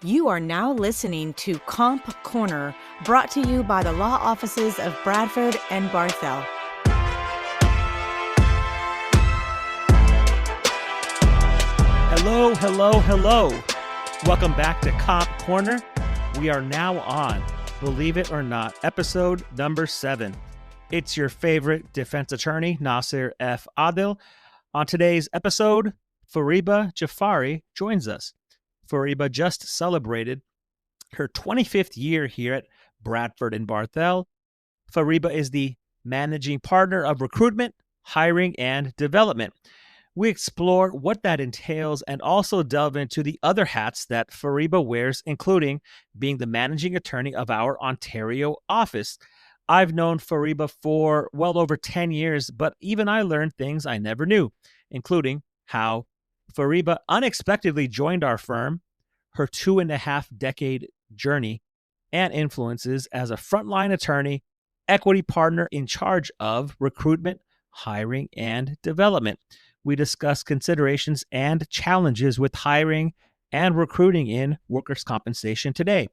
You are now listening to Comp Corner, brought to you by the law offices of Bradford and Barthel. Hello. Welcome back to Comp Corner. We are now on, believe it or not, episode number 7. It's your favorite defense attorney, Nasser F. Adil. On today's episode, Fariba Jafary joins us. Fariba just celebrated her 25th year here at Bradford and Barthel. Fariba is the managing partner of recruitment, hiring, and development. We explore what that entails and also delve into the other hats that Fariba wears, including being the managing attorney of our Ontario office. I've known Fariba for well over 10 years, but even I learned things I never knew, including how Fariba unexpectedly joined our firm, her 2.5-decade journey, and influences as a frontline attorney, equity partner in charge of recruitment, hiring, and development. We discuss considerations and challenges with hiring and recruiting in workers' compensation today.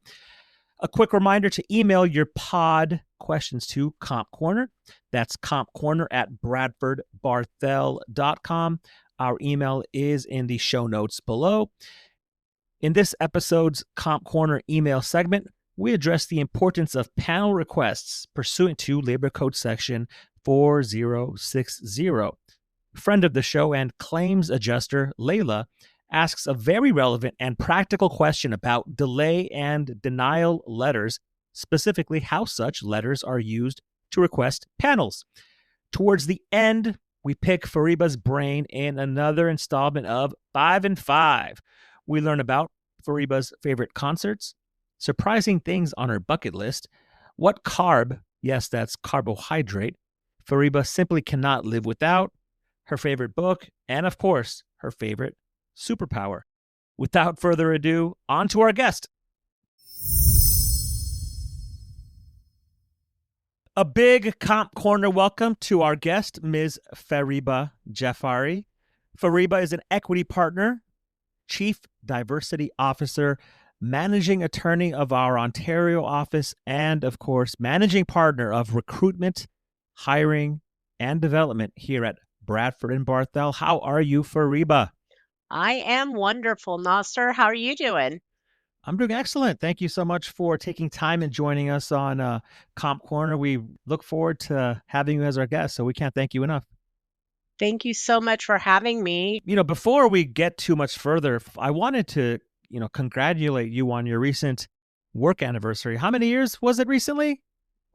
A quick reminder to email your pod questions to Comp Corner. That's compcorner@bradfordbarthel.com. Our email is in the show notes below. In this episode's Comp Corner email segment, we address the importance of panel requests pursuant to Labor Code Section 4060. Friend of the show and claims adjuster Layla asks a very relevant and practical question about delay and denial letters, specifically how such letters are used to request panels. Towards the end, we pick Fariba's brain in another installment of 5 and 5. We learn about Fariba's favorite concerts, surprising things on her bucket list, what carb, yes, that's carbohydrate, Fariba simply cannot live without, her favorite book, and of course, her favorite superpower. Without further ado, on to our guest. A big Comp Corner welcome to our guest, Ms. Fariba Jafary. Fariba is an equity partner, chief diversity officer, managing attorney of our Ontario office, and of course, managing partner of recruitment, hiring, and development here at Bradford and Barthel. How are you, Fariba? I am wonderful, Nasser. How are you doing? I'm doing excellent. Thank you so much for taking time and joining us on Comp Corner. We look forward to having you as our guest, so we can't thank you enough. Thank you so much for having me. Before we get too much further, I wanted to, congratulate you on your recent work anniversary. How many years was it recently? It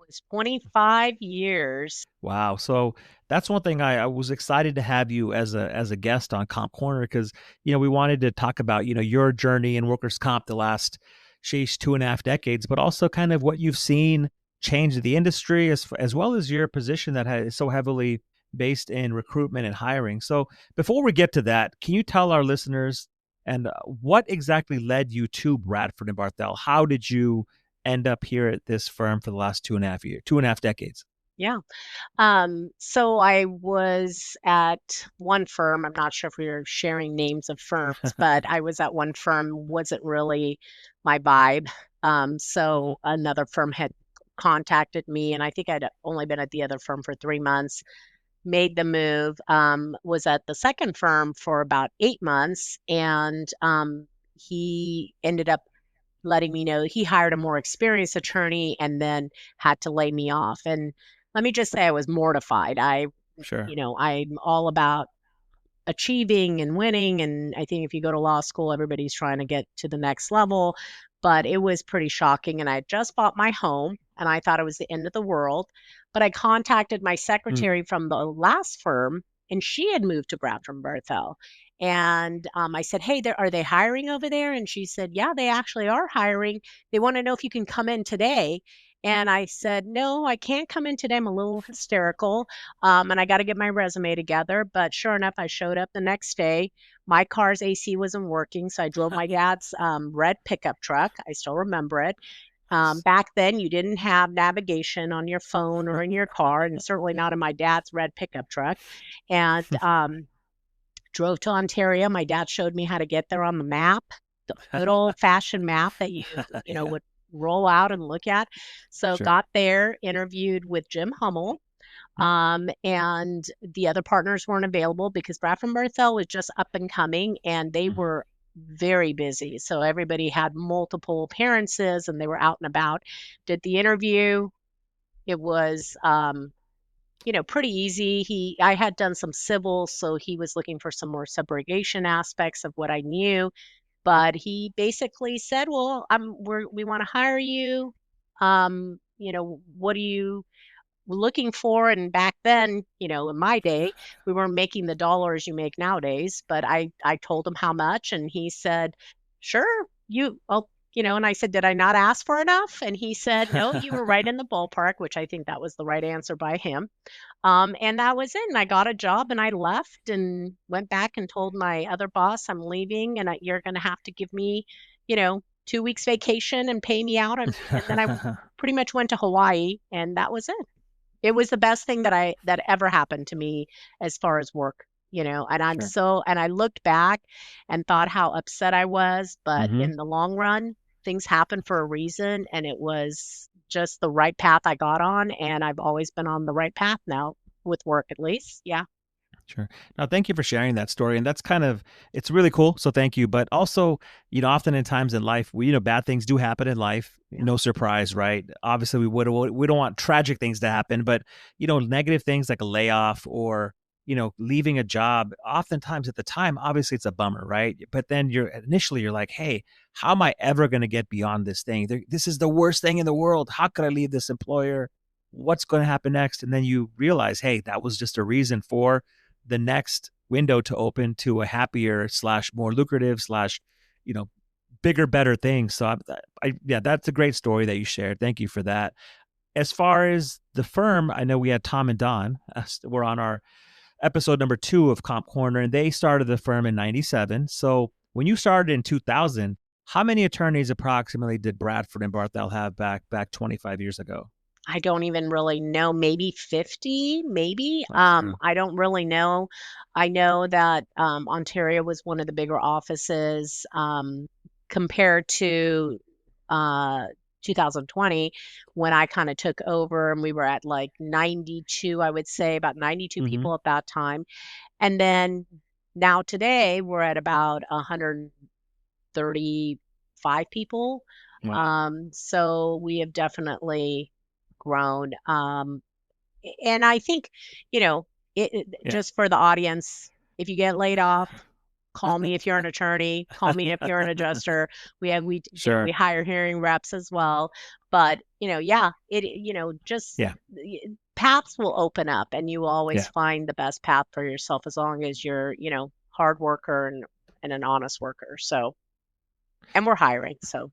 was 25 years. Wow. So that's one thing I was excited to have you as a guest on Comp Corner because, we wanted to talk about, your journey in workers' comp the last, 2.5 decades, but also kind of what you've seen change the industry as well as your position that is so heavily based in recruitment and hiring. So before we get to that, can you tell our listeners and what exactly led you to Bradford and Barthel? How did you end up here at this firm for the last 2.5 decades? Yeah. So I was at one firm. I'm not sure if we were sharing names of firms, but I was at one firm, wasn't really my vibe. So another firm had contacted me, and I think I'd only been at the other firm for 3 months. Made the move, was at the second firm for about 8 months, and he ended up letting me know he hired a more experienced attorney and then had to lay me off. And let me just say I was mortified. Sure. I'm all about achieving and winning, and I think if you go to law school, everybody's trying to get to the next level. But it was pretty shocking, and I just bought my home, and I thought it was the end of the world. But I contacted my secretary from the last firm, and she had moved to Bradford and Barthel. And I said, hey, are they hiring over there? And she said, yeah, they actually are hiring. They want to know if you can come in today. And I said, no, I can't come in today. I'm a little hysterical, and I got to get my resume together. But sure enough, I showed up the next day. My car's AC wasn't working, so I drove my dad's red pickup truck. I still remember it. Back then, you didn't have navigation on your phone or in your car, and certainly not in my dad's red pickup truck. And drove to Ontario. My dad showed me how to get there on the map. the good old-fashioned map that Yeah, would roll out and look at. So sure. got there, interviewed with Jim Hummel, and the other partners weren't available because Bradford and Barthel was just up and coming, and they Mhm. were very busy. So everybody had multiple appearances, and they were out and about. Did the interview. It was, pretty easy. I had done some civil, so he was looking for some more subrogation aspects of what I knew. But he basically said, "Well, we want to hire you. What are you looking for?" And back then, in my day, we weren't making the dollars you make nowadays. But I told him how much, and he said, "Sure, and I said, "Did I not ask for enough?" And he said, "No, you were right in the ballpark," which I think that was the right answer by him. And that was it. And I got a job and I left and went back and told my other boss, "I'm leaving and you're going to have to give me, 2 weeks vacation and pay me out." And then I pretty much went to Hawaii and that was it. It was the best thing that ever happened to me as far as work, and Sure. and I looked back and thought how upset I was, but Hmm. in the long run, things happen for a reason, and it was just the right path I got on, and I've always been on the right path now with work at least. Yeah. Sure. Now, thank you for sharing that story. And that's it's really cool. So thank you. But also, often in times in life, bad things do happen in life. Yeah. No surprise, right? Obviously, we don't want tragic things to happen, but, negative things like a layoff or, leaving a job, oftentimes at the time, obviously it's a bummer, right? But then you're like, hey, how am I ever going to get beyond this thing? This is the worst thing in the world. How could I leave this employer? What's going to happen next? And then you realize, hey, that was just a reason for the next window to open to a happier slash more lucrative slash, you know, bigger, better things. So yeah, that's a great story that you shared. Thank you for that. As far as the firm, I know we had Tom and Don. We're on our episode number 2 of Comp Corner, and they started the firm in '97. So when you started in 2000, how many attorneys approximately did Bradford and Barthel have back 25 years ago? I don't even really know, maybe 50, maybe. That's true. I don't really know. I know that Ontario was one of the bigger offices compared to uh, 2020 when I kind of took over and we were at like 92, I would say about 92 Mm-hmm. people at that time. And then now today we're at about 135 people. Wow. So we have definitely grown. And I think, you know, Yeah. just for the audience, if you get laid off, call me if you're an attorney, call me if you're an adjuster. We Sure. hire hearing reps as well. But, yeah, just Yeah. paths will open up and you will always Yeah. find the best path for yourself as long as you're, hard worker and an honest worker. So, and we're hiring. So,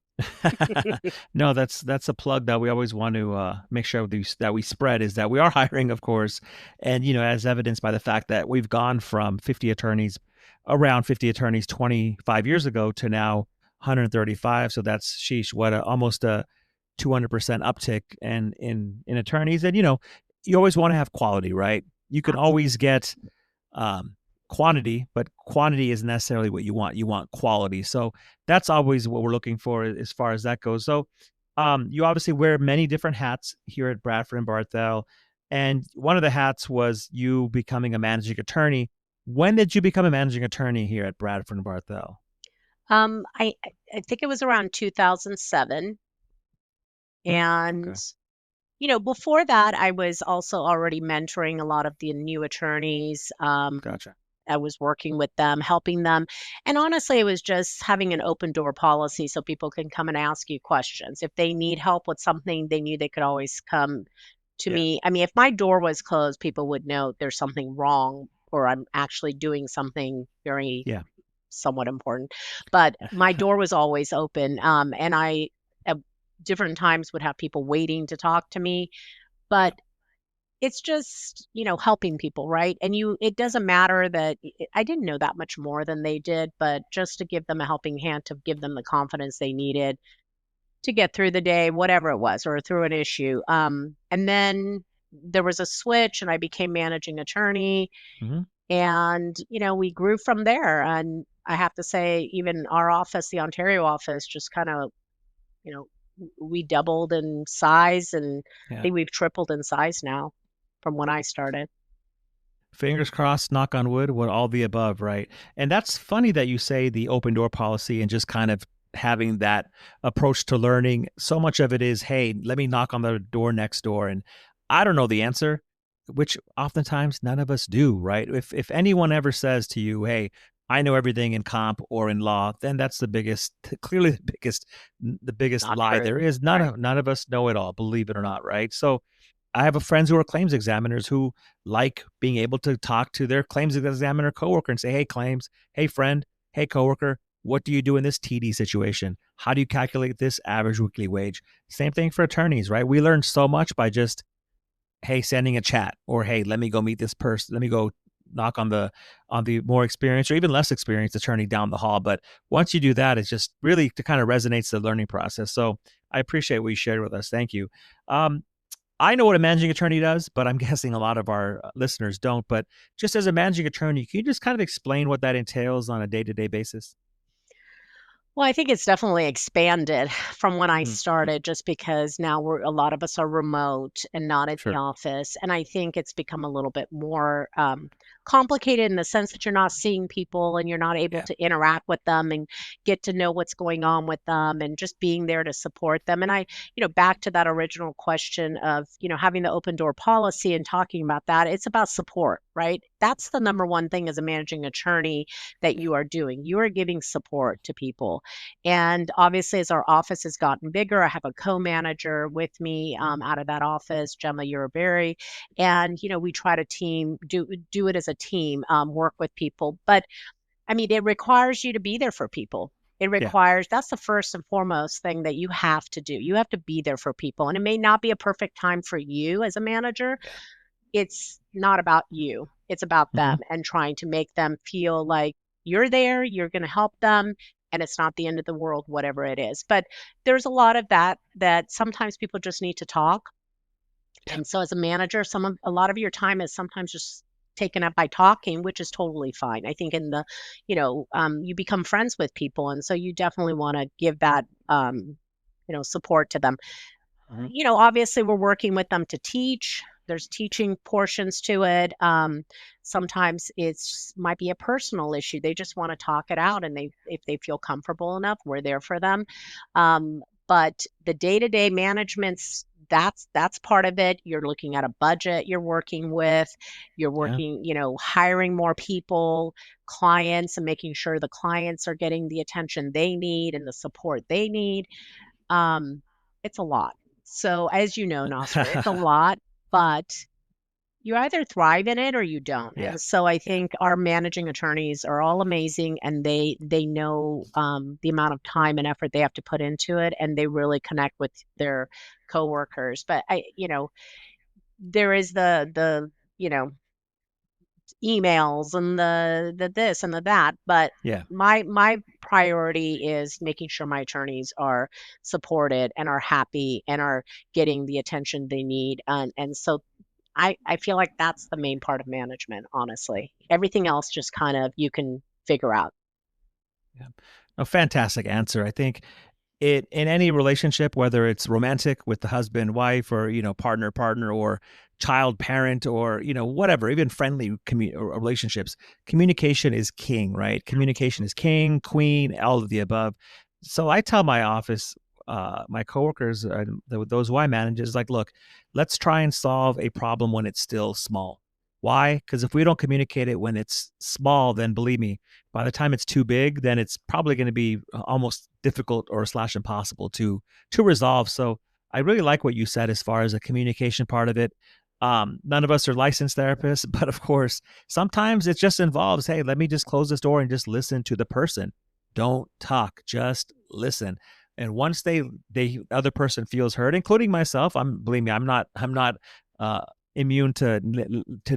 No, that's a plug that we always want to make sure that we spread is that we are hiring, of course, and as evidenced by the fact that we've gone from around 50 attorneys 25 years ago to now 135. So that's sheesh, almost a 200% uptick in attorneys, and you always want to have quality, right? You can absolutely. always get quantity, but quantity isn't necessarily what you want. You want quality. So that's always what we're looking for as far as that goes. So you obviously wear many different hats here at Bradford and Barthel. And one of the hats was you becoming a managing attorney. When did you become a managing attorney here at Bradford and Barthel? I think it was around 2007. And Okay. before that, I was also already mentoring a lot of the new attorneys. Gotcha. I was working with them, helping them. And honestly, it was just having an open door policy so people can come and ask you questions. If they need help with something, they knew they could always come to Yeah. me. I mean, if my door was closed, people would know there's something wrong or I'm actually doing something very Yeah. somewhat important. But my door was always open. And I, at different times, would have people waiting to talk to me. Yeah. But it's just, helping people, right? And it doesn't matter that I didn't know that much more than they did, but just to give them a helping hand, to give them the confidence they needed to get through the day, whatever it was, or through an issue. And then there was a switch and I became managing attorney Hmm. and, we grew from there. And I have to say, even our office, the Ontario office, just kind of, you know, we doubled in size, and I Yeah. think we've tripled in size now from when I started. Fingers crossed, knock on wood, what all the above, right? And that's funny that you say the open door policy and just kind of having that approach to learning. So much of it is, hey, let me knock on the door next door. And I don't know the answer, which oftentimes none of us do, right? If anyone ever says to you, hey, I know everything in comp or in law, then that's the biggest, clearly the biggest Not lie true. there is. None Right. of none of us know it all, believe it or not, right? So I have friends who are claims examiners who like being able to talk to their claims examiner coworker and say, "Hey, claims. Hey, friend. Hey, coworker. What do you do in this TD situation? How do you calculate this average weekly wage?" Same thing for attorneys, right? We learn so much by just, hey, sending a chat, or hey, let me go meet this person. Let me go knock on the more experienced or even less experienced attorney down the hall. But once you do that, it's just really to kind of resonates the learning process. So I appreciate what you shared with us. Thank you. I know what a managing attorney does, but I'm guessing a lot of our listeners don't. But just as a managing attorney, can you just kind of explain what that entails on a day-to-day basis? Well, I think it's definitely expanded from when I Mm, started, just because now a lot of us are remote and not at the sure. office. And I think it's become a little bit more complicated in the sense that you're not seeing people and you're not able Yeah. to interact with them and get to know what's going on with them and just being there to support them. And back to that original question of, having the open door policy and talking about that, it's about support, right? That's the number one thing as a managing attorney that you are doing. You are giving support to people. And obviously, as our office has gotten bigger, I have a co-manager with me out of that office, Gemma Uriberry, and we try to do it as a team, work with people. But I mean, it requires you to be there for people. It Yeah. requires That's the first and foremost thing that you have to do. You have to be there for people, and it may not be a perfect time for you as a manager. Yeah. It's not about you. It's about Hmm. them and trying to make them feel like you're there, you're going to help them, and it's not the end of the world, whatever it is. But there's a lot of that sometimes people just need to talk. Yeah. And so as a manager, a lot of your time is sometimes just taken up by talking, which is totally fine. I think you become friends with people. And so you definitely want to give that, support to them. Hmm. Obviously we're working with them to teach. There's teaching portions to it. Sometimes it's might be a personal issue. They just want to talk it out, and if they feel comfortable enough, we're there for them. But the day-to-day management's that's part of it. You're looking at a budget you're working with. You're Yeah. working, hiring more people, clients, and making sure the clients are getting the attention they need and the support they need. um, it's a lot. So, as you know, Nasser, it's a lot, but you either thrive in it or you don't. Yeah. And so I think our managing attorneys are all amazing, and they know the amount of time and effort they have to put into it, and they really connect with their coworkers. But there is the emails and the this and the that, but Yeah. my priority is making sure my attorneys are supported and are happy and are getting the attention they need. And so I feel like that's the main part of management, honestly. Everything else just kind of you can figure out. Yeah. A fantastic answer. I think it in any relationship, whether it's romantic with the husband, wife, or partner, or child parent, or whatever, even friendly or relationships, communication is king, right? Communication is king, queen, all of the above. So I tell my office, my coworkers, those who I manage, is like, look, let's try and solve a problem when it's still small. Why? Because if we don't communicate it when it's small, then believe me, by the time it's too big, then it's probably going to be almost difficult or slash impossible to resolve. So I really like what you said as far as the communication part of it. None of us are licensed therapists, but of course, sometimes it just involves, hey, let me just close this door and just listen to the person. Don't talk, just listen. And once they other person feels heard, including myself, believe me, I'm not uh, immune to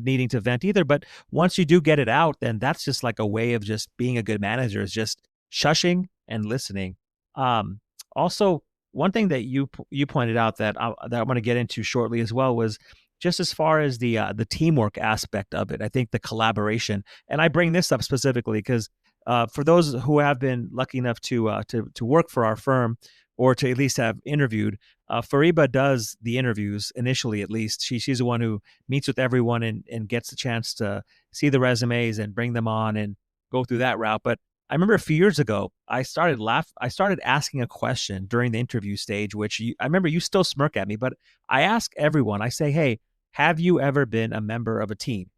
needing to vent either. But once you do get it out, then that's just like a way of just being a good manager, is just shushing and listening. Um, Also, one thing that you pointed out that I want to get into shortly as well was just as far as the teamwork aspect of it. I think the collaboration, and I bring this up specifically because For those who have been lucky enough to work for our firm or to at least have interviewed, Fariba does the interviews initially. At least she's the one who meets with everyone and gets the chance to see the resumes and bring them on and go through that route. But I remember a few years ago, I started asking a question during the interview stage, which I remember you still smirk at me, but I ask everyone. I say, "Hey, have you ever been a member of a team?"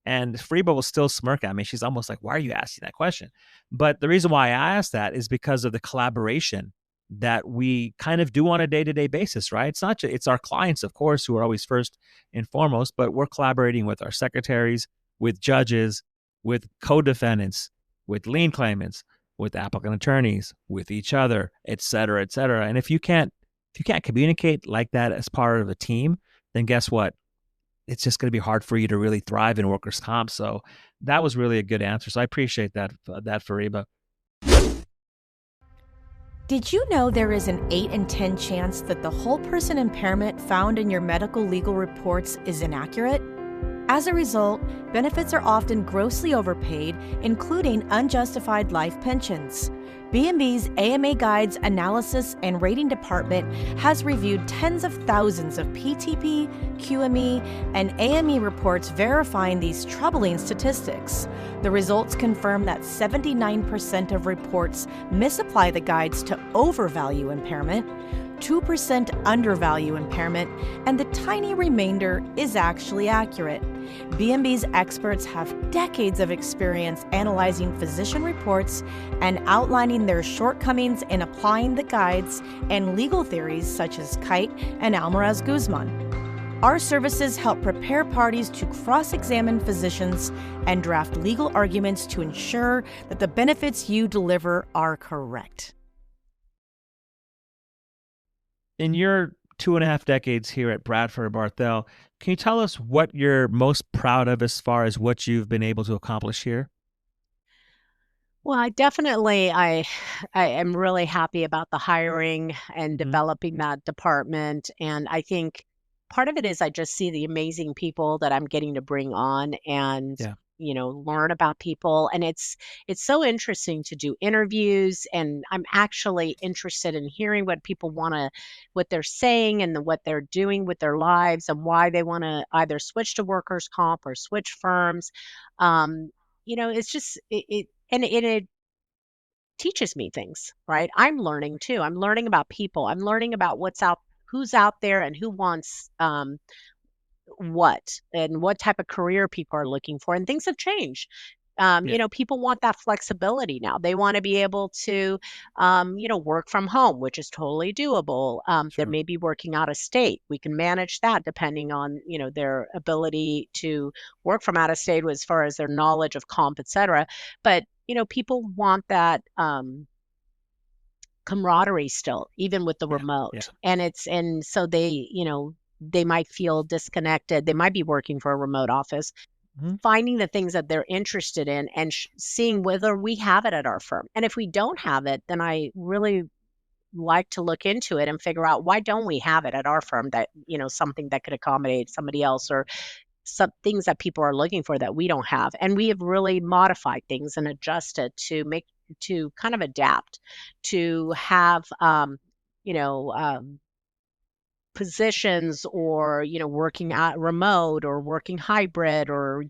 And Fariba will still smirk at me. She's almost like, "Why are you asking that question?" But the reason why I asked that is because of the collaboration that we kind of do on a day-to-day basis, right? It's not just, it's our clients, of course, who are always first and foremost, but we're collaborating with our secretaries, with judges, with co-defendants, with lien claimants, with applicant attorneys, with each other, et cetera, et cetera. And if you can't communicate like that as part of a team, then guess what? It's just going to be hard for you to really thrive in workers' comp. So that was really a good answer. So I appreciate that Fariba. Did you know there is an 8 in 10 chance that the whole person impairment found in your medical legal reports is inaccurate? As a result, benefits are often grossly overpaid, including unjustified life pensions. B&B's AMA Guides Analysis and Rating Department has reviewed tens of thousands of PTP, QME, and AME reports verifying these troubling statistics. The results confirm that 79% of reports misapply the guides to overvalue impairment, 2% undervalue impairment, and the tiny remainder is actually accurate. B&B's experts have decades of experience analyzing physician reports and outlining their shortcomings in applying the guides and legal theories such as Kite and Almaraz Guzman. Our services help prepare parties to cross-examine physicians and draft legal arguments to ensure that the benefits you deliver are correct. In your 2.5 decades here at Bradford Barthel, can you tell us what you're most proud of as far as what you've been able to accomplish here? Well, I am really happy about the hiring and Mm-hmm. developing that department. And I think part of it is I just see the amazing people that I'm getting to bring on and, Yeah, learn about people. And it's so interesting to do interviews, and I'm actually interested in hearing what they're saying and what they're doing with their lives and why they want to either switch to workers' comp or switch firms. It's just it teaches me things, right? I'm learning too. I'm learning about people. I'm learning about who's out there and who wants what type of career people are looking for. And things have changed. yeah, People want that flexibility now. They want to be able to, work from home, which is totally doable. They sure. may be working out of state. We can manage that depending on, their ability to work from out of state as far as their knowledge of comp, et cetera. But, people want that camaraderie still, even with the Yeah, yeah. remote. And so they might feel disconnected. They might be working for a remote office, Mhm. finding the things that they're interested in and seeing whether we have it at our firm. And if we don't have it, then I really like to look into it and figure out why don't we have it at our firm, that, something that could accommodate somebody else, or some things that people are looking for that we don't have. And we have really modified things and adjusted to kind of adapt to have, you know, um, positions, or working out remote or working hybrid, or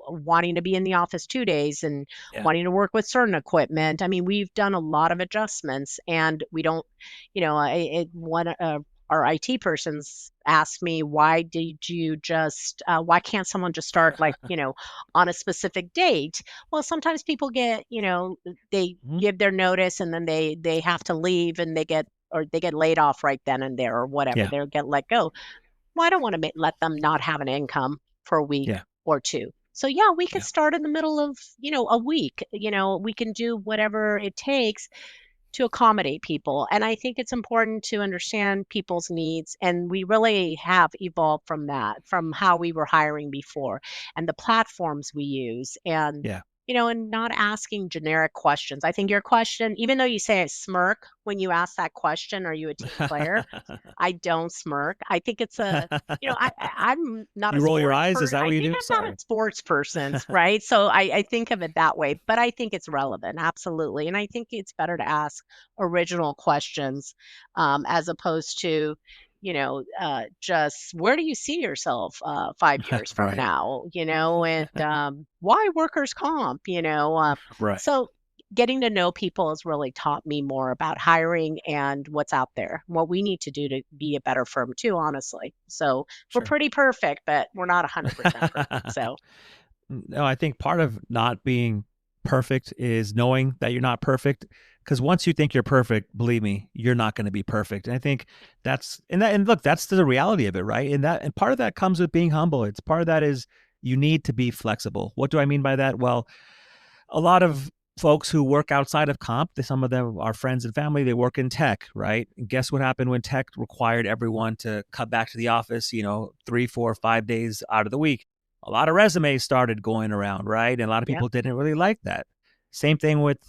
wanting to be in the office 2 days and Yeah. wanting to work with certain equipment. I mean, we've done a lot of adjustments, and we don't, one our IT persons asked me, why can't someone just start, like, on a specific date? Well, sometimes people get, they Mhm. give their notice, and then they have to leave, and they get laid off right then and there, or whatever. Yeah, They'll get let go. Well, I don't want to let them not have an income for a week yeah, or two. So yeah, we could yeah. start in the middle of, a week. We can do whatever it takes to accommodate people. And I think it's important to understand people's needs. And we really have evolved from that, from how we were hiring before, and the platforms we use. And Yeah. and not asking generic questions. I think your question, even though you say I smirk when you ask that question, are you a team player? I don't smirk. I think it's I'm not a You roll your sports eyes? Is person. that I what you think do? I'm not a Sorry. sports person, right? So I think of it that way, but I think it's relevant, absolutely. And I think it's better to ask original questions as opposed to, just where do you see yourself 5 years from Right. now, and why workers' comp, Right. so getting to know people has really taught me more about hiring and what's out there, what we need to do to be a better firm too, honestly. So we're Sure. pretty perfect, but we're not 100% perfect. So No, I think part of not being perfect is knowing that you're not perfect. Because once you think you're perfect, believe me, you're not going to be perfect. And I think and look, that's the reality of it, right? And part of that comes with being humble. It's part of that is you need to be flexible. What do I mean by that? Well, a lot of folks who work outside of comp, some of them are friends and family, they work in tech, right? And guess what happened when tech required everyone to cut back to the office, 3, 4, 5 days out of the week? A lot of resumes started going around, right? And a lot of yeah, people didn't really like that. Same thing with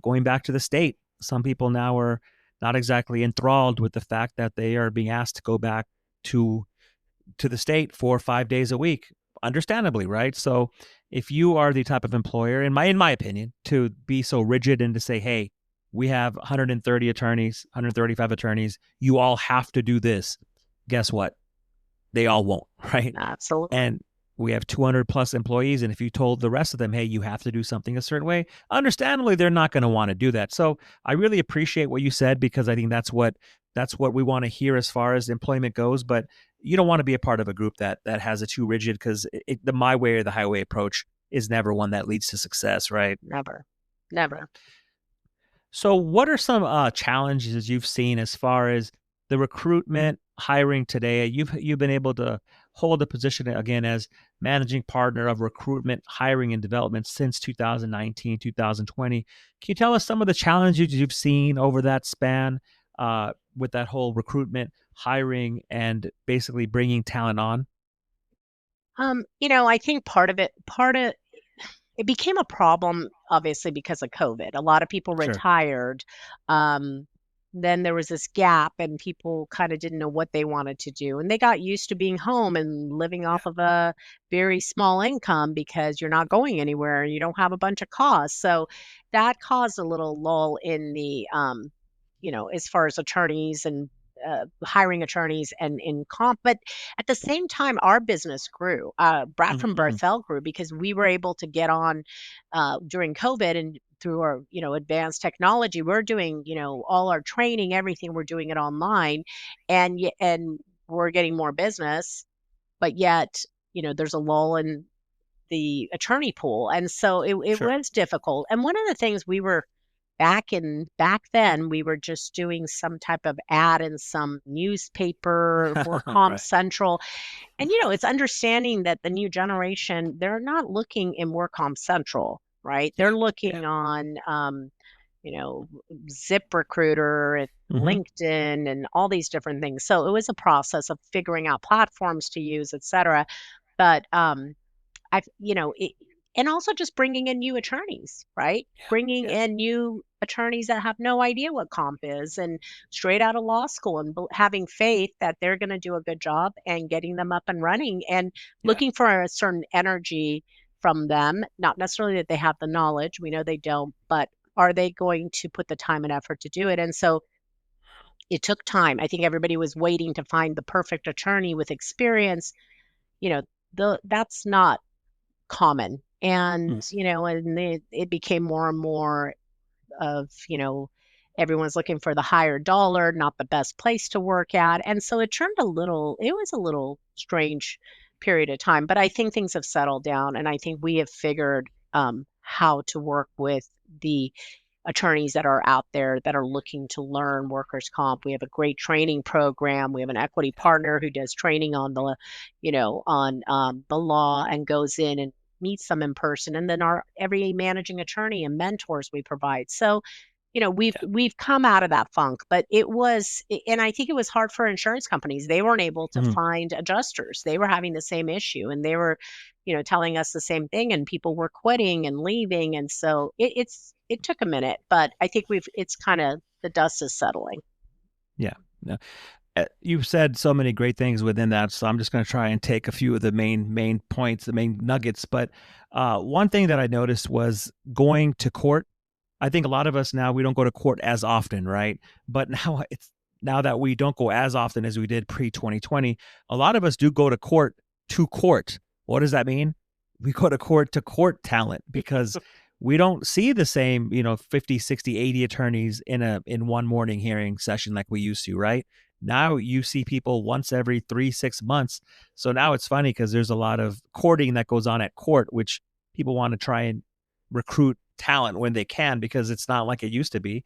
going back to the state. Some people now are not exactly enthralled with the fact that they are being asked to go back to the state 4 or 5 days a week, understandably, right? So if you are the type of employer, in my opinion, to be so rigid and to say, hey, we have 130 attorneys, 135 attorneys, you all have to do this. Guess what? They all won't, right? absolutely. And we have 200 plus employees. And if you told the rest of them, hey, you have to do something a certain way, understandably, they're not going to want to do that. So I really appreciate what you said because I think that's what we want to hear as far as employment goes. But you don't want to be a part of a group that has a too rigid because the my way or the highway approach is never one that leads to success, right? Never, never. So, what are some challenges you've seen as far as the recruitment hiring today? You've been able to hold a position again as managing partner of recruitment, hiring, and development since 2019, 2020. Can you tell us some of the challenges you've seen over that span with that whole recruitment, hiring, and basically bringing talent on? I think part of it became a problem, obviously, because of COVID. A lot of people Sure. retired. Um, then there was this gap, and people kind of didn't know what they wanted to do. And they got used to being home and living Yeah. off of a very small income because you're not going anywhere and you don't have a bunch of costs. So that caused a little lull in the, as far as attorneys and hiring attorneys and in comp. But at the same time, our business grew. Brad Mhm, from mhm. Berthel grew because we were able to get on during COVID and through our, advanced technology. We're doing, all our training, everything. We're doing it online, and we're getting more business. But yet, there's a lull in the attorney pool, and so it Sure. was difficult. And one of the things we were back then, we were just doing some type of ad in some newspaper for Comp Right. Central. And, it's understanding that the new generation, they're not looking in WorkComp Central, right? Yeah. They're Yeah. looking on, you know, ZipRecruiter and Hmm. LinkedIn and all these different things. So it was a process of figuring out platforms to use, et cetera. But I've and also just bringing in new attorneys, right? Yeah. Bringing Yeah. in new attorneys that have no idea what comp is and straight out of law school and having faith that they're going to do a good job and getting them up and running and Yeah. looking for a certain energy from them. Not necessarily that they have the knowledge, we know they don't, but are they going to put the time and effort to do it? And so it took time. I think everybody was waiting to find the perfect attorney with experience. You know, that's not common. And, Mm. it became more and more of, everyone's looking for the higher dollar, not the best place to work at. And so it was a little strange period of time, but I think things have settled down and I think we have figured how to work with the attorneys that are out there that are looking to learn workers comp. We have a great training program. We have an equity partner who does training on the law and goes in and meets them in person. And then our every managing attorney and mentors we provide. So Yeah. we've come out of that funk, but and I think it was hard for insurance companies. They weren't able to Mhm. find adjusters. They were having the same issue, and they were, telling us the same thing, and people were quitting and leaving, and so it took a minute, but I think it's kind of the dust is settling. Yeah. No. You've said so many great things within that, so I'm just going to try and take a few of the main points, the main nuggets. But one thing that I noticed was going to court. I think a lot of us now we don't go to court as often, right? But now that we don't go as often as we did pre 2020, a lot of us do go to court to court. What does that mean? We go to court talent because we don't see the same, 50, 60, 80 attorneys in one morning hearing session like we used to, right? Now you see people once every 3, 6 months. So now it's funny because there's a lot of courting that goes on at court, which people want to try and recruit talent when they can because it's not like it used to be.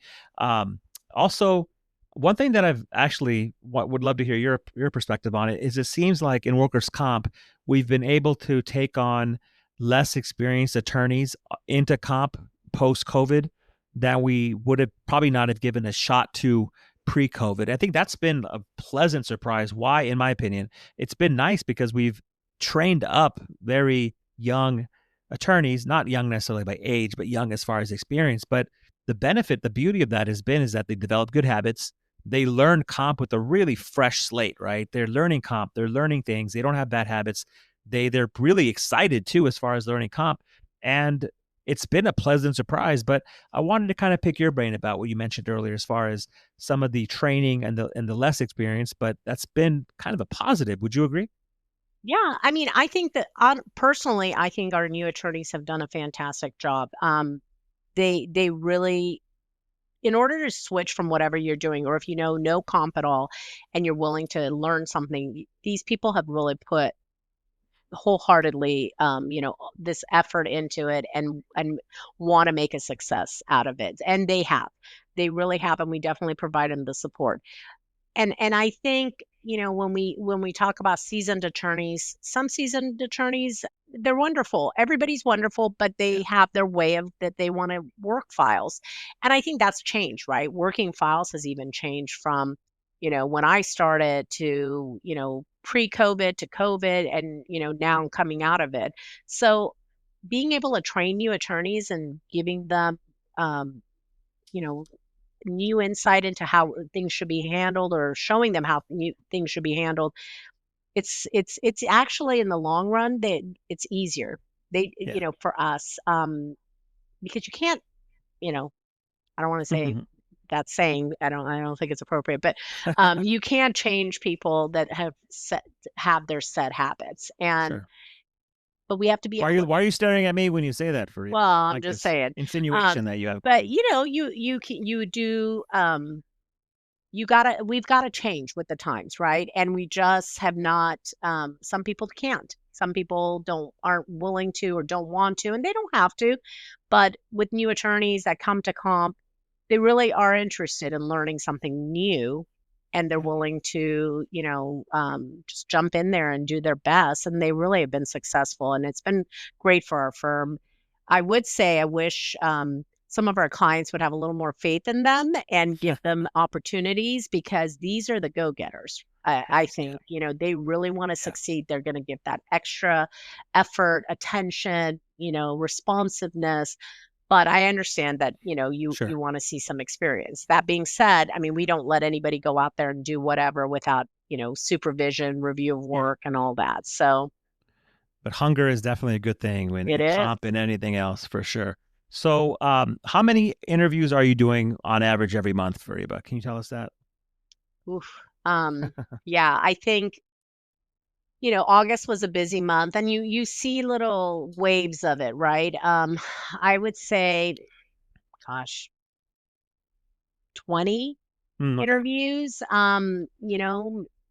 Also, one thing that I've actually would love to hear your perspective on it is it seems like in workers' comp we've been able to take on less experienced attorneys into comp post COVID that we would have probably not have given a shot to pre-COVID. I think that's been a pleasant surprise. Why, in my opinion, it's been nice because we've trained up very young attorneys, not young necessarily by age, but young as far as experience. But the benefit, the beauty of that has been is that they develop good habits. They learn comp with a really fresh slate, right? They're learning comp, they're learning things. They don't have bad habits. They're really excited too as far as learning comp. And it's been a pleasant surprise. But I wanted to kind of pick your brain about what you mentioned earlier as far as some of the training and the less experience, but that's been kind of a positive. Would you agree? Yeah, I mean, I think that personally, I think our new attorneys have done a fantastic job. They really, in order to switch from whatever you're doing, or if you know no comp at all, and you're willing to learn something, these people have really put wholeheartedly, this effort into it, and want to make a success out of it, and they really have, and we definitely provide them the support. And I think, when we talk about seasoned attorneys, some seasoned attorneys, they're wonderful. Everybody's wonderful, but Yeah. they have their way of that they want to work files. And I think that's changed, right? Working files has even changed from, when I started to, pre-COVID to COVID, and, now I'm coming out of it. So being able to train new attorneys and giving them, um, you know, new insight into how things should be handled, or showing them how things should be handled, it's actually in the long run that it's easier. Yeah. For us, because you can't, you know, I don't want to say that saying. I don't think it's appropriate, but you can't change people that have their set habits, and Sure. but we have to be able to. Why are you staring at me when you say that, Fariba? Well, I'm Like just this saying. insinuation that you have. But you do. We've gotta change with the times, right? And we just have not, some people can't. Some people aren't willing to, or don't want to, and they don't have to. But with new attorneys that come to comp, they really are interested in learning something new, and they're Yeah. willing to, just jump in there and do their best, and they really have been successful, and it's been great for our firm. I would say I wish, some of our clients would have a little more faith in them and give them opportunities, because these are the go-getters. I Yeah. think, they really want to Yeah. succeed. They're going to give that extra effort, attention, responsiveness. But I understand that, you Sure. wanna see some experience. That being said, I mean, we don't let anybody go out there and do whatever without, supervision, review of Yeah. work, and all that. So But hunger is definitely a good thing when it in is. comp and anything else for sure. So, how many interviews are you doing on average every month, Fariba? Can you tell us that? Oof. Yeah, I think, August was a busy month, and you see little waves of it, right? I would say, gosh, 20 Okay. interviews,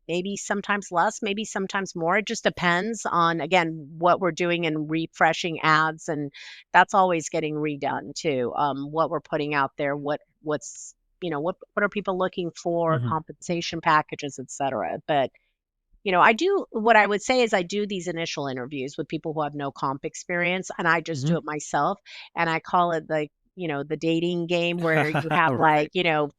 maybe sometimes less, maybe sometimes more. It just depends on, again, what we're doing and refreshing ads, and that's always getting redone too. What we're putting out there, what are people looking for, Hmm. compensation packages, et cetera. But what I would say is I do these initial interviews with people who have no comp experience, and I just Hmm. do it myself, and I call it like the dating game where you have Right.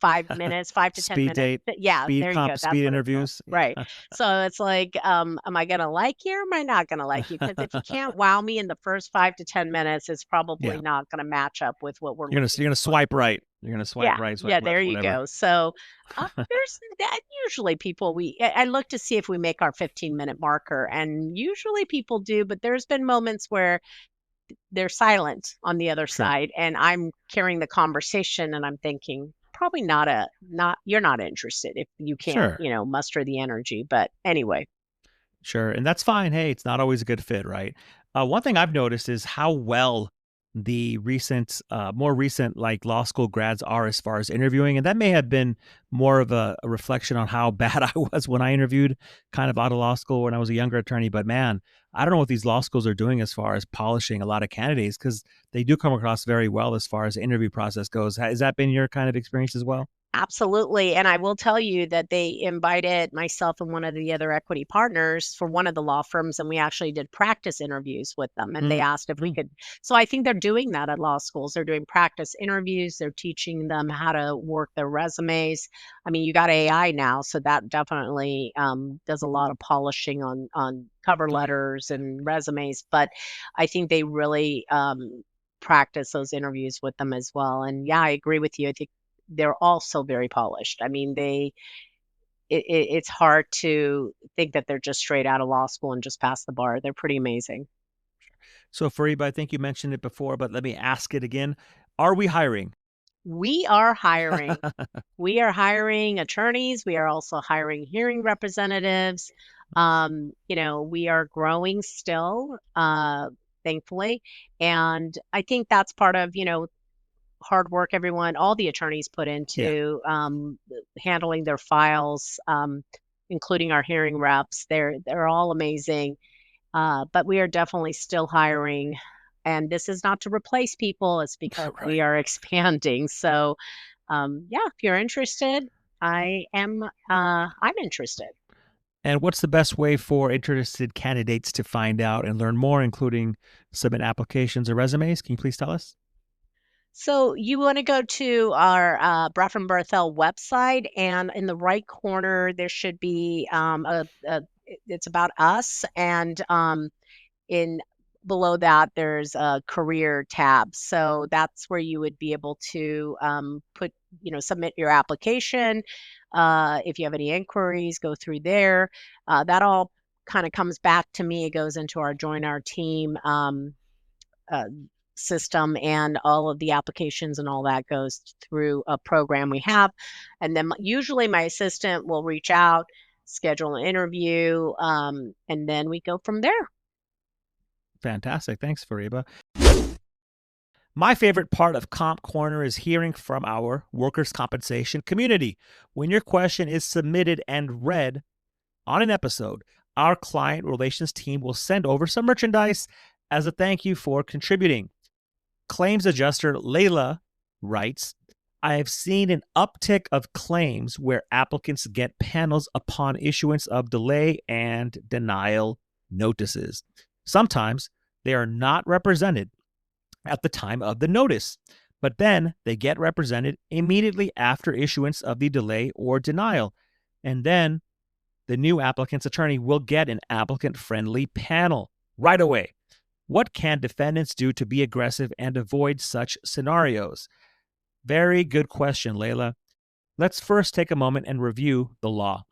5 minutes, 5 to 10 Speed minutes. date, Yeah, speed there you go. comp, That's speed what it's called. interviews. Right. So it's like, am I gonna like you or am I not gonna like you? Because if you can't wow me in the first 5 to 10 minutes, it's probably Yeah. not gonna match up with what we're You're looking gonna for. swipe right. You're gonna swipe Yeah, right, swipe yeah, there left, you whatever. go. So, there's that usually people I look to see if we make our 15-minute marker, and usually people do, but there's been moments where they're silent on the other Sure. side, and I'm carrying the conversation, and I'm thinking, probably not you're not interested if you can't, Sure. muster the energy, but anyway. Sure. And that's fine. Hey, it's not always a good fit, right? One thing I've noticed is how well the more recent, like law school grads are as far as interviewing. And that may have been more of a reflection on how bad I was when I interviewed kind of out of law school when I was a younger attorney. But man, I don't know what these law schools are doing as far as polishing a lot of candidates because they do come across very well as far as the interview process goes. Has that been your kind of experience as well? Absolutely. And I will tell you that they invited myself and one of the other equity partners for one of the law firms, and we actually did practice interviews with them. And they Mm. asked if we could. So I think they're doing that at law schools. They're doing practice interviews, they're teaching them how to work their resumes. I mean, you got AI now, so that definitely does a lot of polishing on cover letters and resumes. But I think they really practice those interviews with them as well. And yeah, I agree with you. I think they're also very polished. I mean, it's hard to think that they're just straight out of law school and just passed the bar. They're pretty amazing. So, Fariba, I think you mentioned it before, but let me ask it again. Are we hiring? We are hiring. We are hiring attorneys. We are also hiring hearing representatives. We are growing still, thankfully. And I think that's part of, hard work all the attorneys put Yeah. into handling their files, including our hearing reps. They're all amazing, but we are definitely still hiring. And this is not to replace people; it's because we Right. are expanding. So, yeah, if you're interested, I am. I'm interested. And what's the best way for interested candidates to find out and learn more, including submit applications or resumes? Can you please tell us? So you want to go to our Bradford Berthel website, and in the right corner there should be it's about us, and in below that there's a career tab. So that's where you would be able to submit your application. If you have any inquiries, go through there. That all kind of comes back to me. It goes into our join our team. Uh, System, and all of the applications and all that goes through a program we have. And then usually my assistant will reach out, schedule an interview, and then we go from there. Fantastic. Thanks, Fariba. My favorite part of Comp Corner is hearing from our workers' compensation community. When your question is submitted and read on an episode, our client relations team will send over some merchandise as a thank you for contributing. Claims adjuster Layla writes, I have seen an uptick of claims where applicants get panels upon issuance of delay and denial notices. Sometimes they are not represented at the time of the notice, but then they get represented immediately after issuance of the delay or denial. And then the new applicant's attorney will get an applicant-friendly panel right away. What can defendants do to be aggressive and avoid such scenarios? Very good question, Layla. Let's first take a moment and review the law.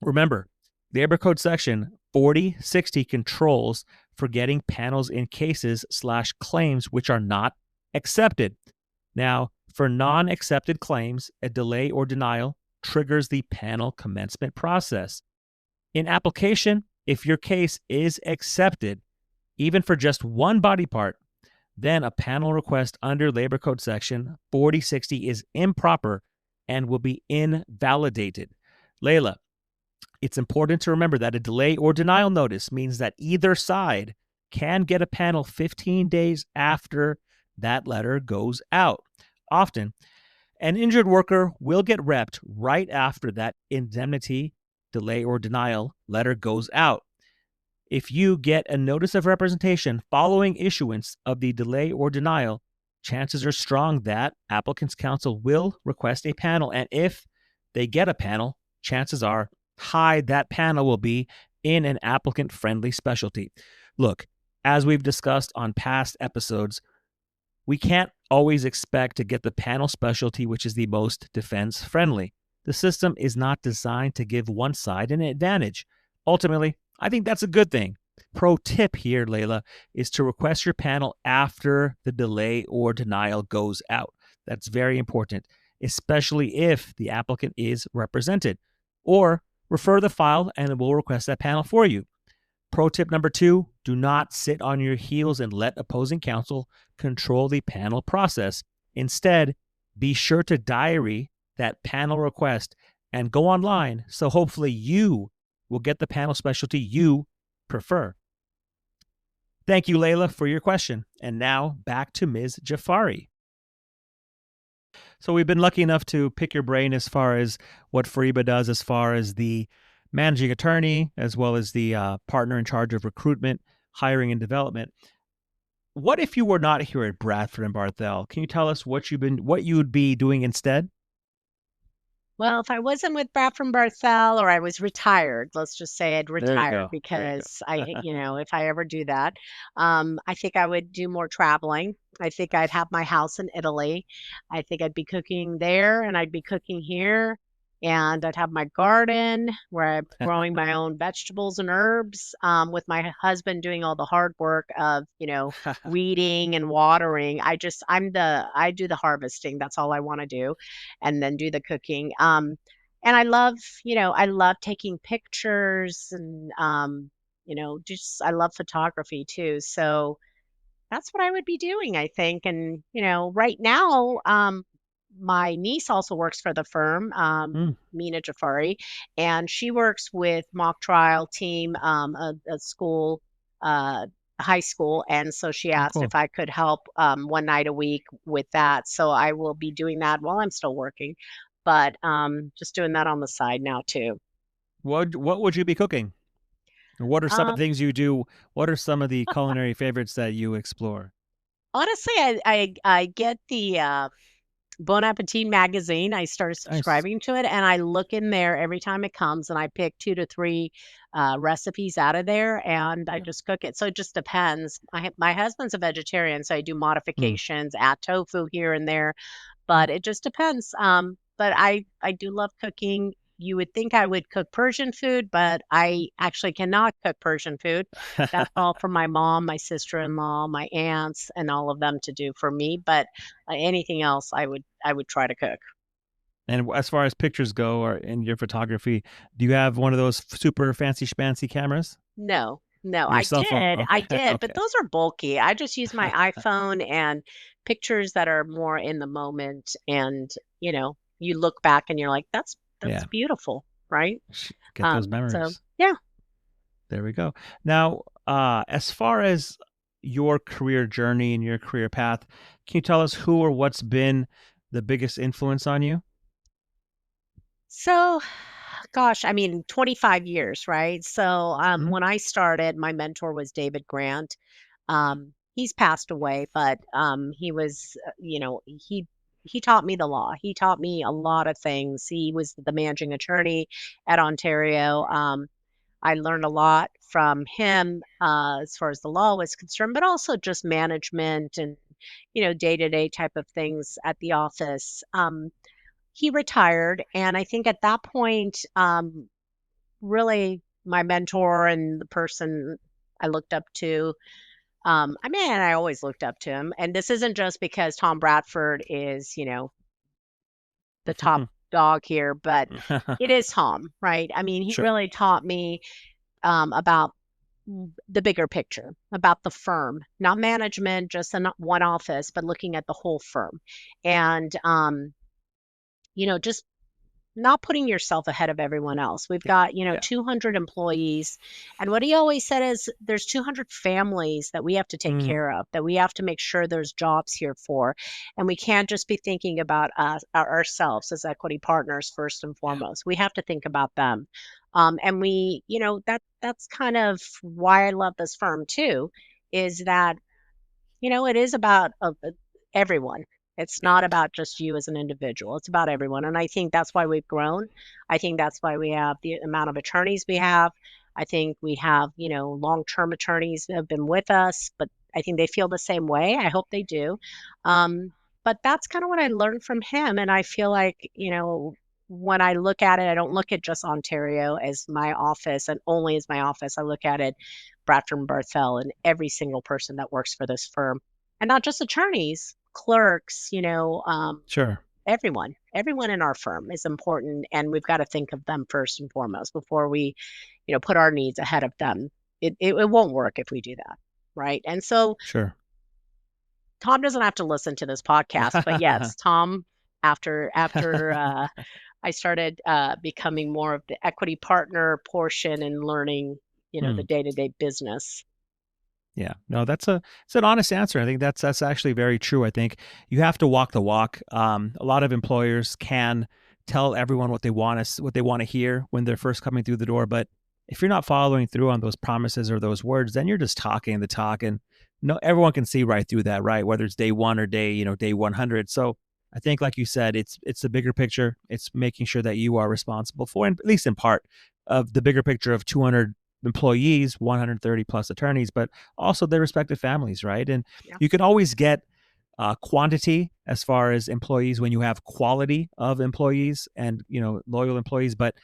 Remember, Labor Code Section 4060 controls for getting panels in cases/claims which are not accepted. Now, for non-accepted claims, a delay or denial triggers the panel commencement process. In application, if your case is accepted, even for just one body part, then a panel request under Labor Code Section 4060 is improper and will be invalidated. Layla, it's important to remember that a delay or denial notice means that either side can get a panel 15 days after that letter goes out. Often, an injured worker will get repped right after that indemnity, delay, or denial letter goes out. If you get a notice of representation following issuance of the delay or denial, chances are strong that applicants counsel will request a panel. And if they get a panel, chances are high that panel will be in an applicant friendly specialty. Look, as we've discussed on past episodes, we can't always expect to get the panel specialty which is the most defense friendly. The system is not designed to give one side an advantage. Ultimately, I think that's a good thing. Pro tip here, Layla, is to request your panel after the delay or denial goes out. That's very important, especially if the applicant is represented. Or refer the file and it will request that panel for you. Pro tip number 2, do not sit on your heels and let opposing counsel control the panel process. Instead, be sure to diary that panel request and go online so hopefully you will get the panel specialty you prefer. Thank you, Layla, for your question. And now back to Ms. Jafary. So we've been lucky enough to pick your brain as far as what Fariba does as far as the managing attorney, as well as the partner in charge of recruitment, hiring, and development. What if you were not here at Bradford and Barthel? Can you tell us what you would be doing instead? Well, if I wasn't with Bradford and Barthel or I was retired, let's just say I'd There you retired go. There you because if I ever do that, I think I would do more traveling. I think I'd have my house in Italy. I think I'd be cooking there and I'd be cooking here. And I'd have my garden where I'm growing my own vegetables and herbs, with my husband doing all the hard work of, go. weeding and watering. I do the harvesting. That's all I want to do, and then do the cooking. And I love taking pictures and, just I love photography too. So that's what I would be doing, I think. And, right now, my niece also works for the firm, Mm, Mina Jafari, and she works with mock trial team, a school, uh, high school. And so she oh, asked cool. if I could help one night a week with that. So I will be doing that while I'm still working, but just doing that on the side now too. What would you be cooking? What are some of Um, the things you do? What are some of the culinary favorites that you explore? Honestly, I get the Bon Appetit magazine. I started Nice. subscribing to it, and I look in there every time it comes, and I pick 2 to 3, recipes out of there, and I just cook it. So it just depends. My husband's a vegetarian, so I do Mm. modifications, add tofu here and there, but it just depends. But I do love cooking. You would think I would cook Persian food, but I actually cannot cook Persian food. That's all for my mom, my sister-in-law, my aunts, and all of them to do for me. But anything else, I would try to cook. And as far as pictures go, or in your photography, do you have one of those super fancy schmancy cameras? No, no, Your cell phone? I Okay, did, but okay. those are bulky. I just use my iPhone and pictures that are more in the moment, and you look back and you're like, that's Yeah, beautiful, right? get those So memories. yeah. There we go. Now, as far as your career journey and your career path, can you tell us who or what's been the biggest influence on you? So, gosh, I mean, 25 years, right? So, Mhm. when I started, my mentor was David Grant. He's passed away, but he was, he taught me the law. He taught me a lot of things. He was the managing attorney at Ontario. I learned a lot from him, as far as the law was concerned, but also just management and, day to day type of things at the office. He retired, and I think at that point, really my mentor and the person I looked up to, I always looked up to him, and this isn't just because Tom Bradford is, the top dog here, but it is Tom, right? I mean, he Sure. really taught me, about the bigger picture, about the firm, not management, just in one office, but looking at the whole firm. And, just not putting yourself ahead of everyone else. We've got, Yeah. 200 employees. And what he always said is there's 200 families that we have to take Mm, care of, that we have to make sure there's jobs here for. And we can't just be thinking about us, ourselves as equity partners first and yeah. foremost. We have to think about them. And that's kind of why I love this firm too, is that, it is about everyone. It's not about just you as an individual. It's about everyone. And I think that's why we've grown. I think that's why we have the amount of attorneys we have. I think we have, long-term attorneys that have been with us, but I think they feel the same way. I hope they do. But that's kind of what I learned from him. And I feel like, when I look at it, I don't look at just Ontario as my office and only as my office. I look at it, Bradford and Barthel, and every single person that works for this firm. And not just attorneys, clerks, Sure. everyone in our firm is important. And we've got to think of them first and foremost before we, put our needs ahead of them. It won't work if we do that. Right. And so Sure. Tom doesn't have to listen to this podcast, but yes, Tom, after I started becoming more of the equity partner portion and learning, the day-to-day business. Yeah, no, it's an honest answer. I think that's actually very true. I think you have to walk the walk. A lot of employers can tell everyone what they want to hear when they're first coming through the door, but if you're not following through on those promises or those words, then you're just talking the talk, and no, everyone can see right through that, right? Whether it's day one or day 100. So I think, like you said, it's the bigger picture. It's making sure that you are responsible for, and at least in part, of the bigger picture of 200 employees, 130 plus attorneys, but also their respective families, right? And Yeah. you can always get quantity as far as employees when you have quality of employees and loyal employees, but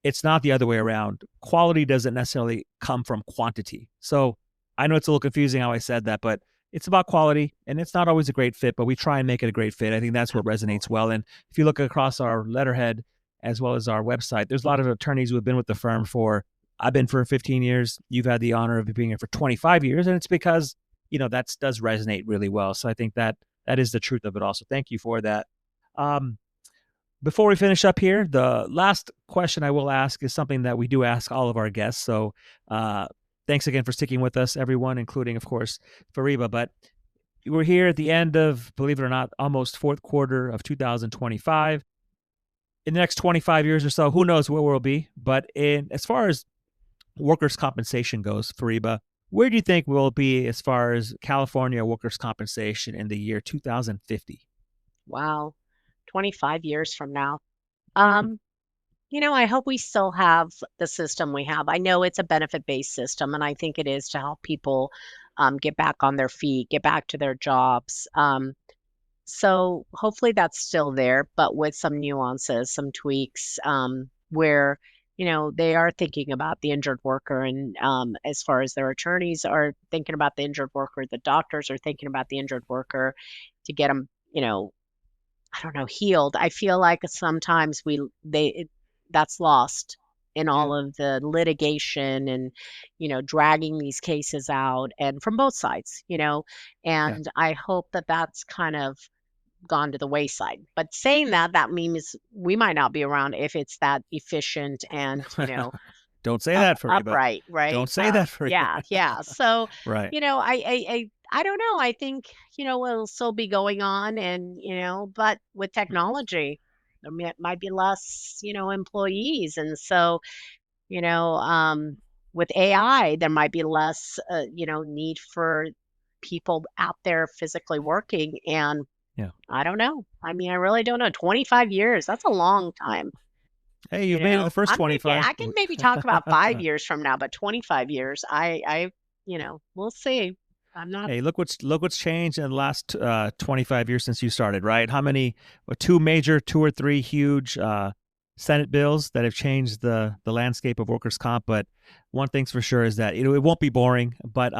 it's not the other way around. Quality doesn't necessarily come from quantity. So I know it's a little confusing how I said that, but it's about quality, and it's not always a great fit, but we try and make it a great fit. I think that's what resonates well. And if you look across our letterhead as well as our website, there's a lot of attorneys who have been with the firm I've been for 15 years. You've had the honor of being here for 25 years. And it's because, that does resonate really well. So I think that is the truth of it all. So thank you for that. Before we finish up here, the last question I will ask is something that we do ask all of our guests. So thanks again for sticking with us, everyone, including, of course, Fariba. But we're here at the end of, believe it or not, almost fourth quarter of 2025. In the next 25 years or so, who knows where we'll be. But as far as workers' compensation goes, Fariba, where do you think we'll be as far as California workers' compensation in the year 2050? Wow, 25 years from now. I hope we still have the system we have. I know it's a benefit-based system, and I think it is to help people get back on their feet, get back to their jobs. So hopefully that's still there, but with some nuances, some tweaks, where they are thinking about the injured worker, and as far as their attorneys are thinking about the injured worker, the doctors are thinking about the injured worker to get them, I don't know, healed. I feel like sometimes that's lost in all of the litigation and, dragging these cases out, and from both sides, and I hope that that's kind of gone to the wayside. But saying that means we might not be around if it's that efficient and, Don't say that, Fariba. upright, right? Don't say that, Fariba. Yeah. So, Right. I don't know. I think, it'll still be going on, and, but with technology, there might be less, employees. And so, with AI, there might be less, need for people out there physically working. And Yeah. I don't know. I mean, I really don't know. 25 years, that's a long time. Hey, you've made it the first 25. I can maybe talk about 5 years from now, but 25 years, we'll see. I'm not. Hey, look what's changed in the last 25 years since you started, right? How many, two or three huge Senate bills that have changed the landscape of workers' comp. But one thing's for sure is that it won't be boring. But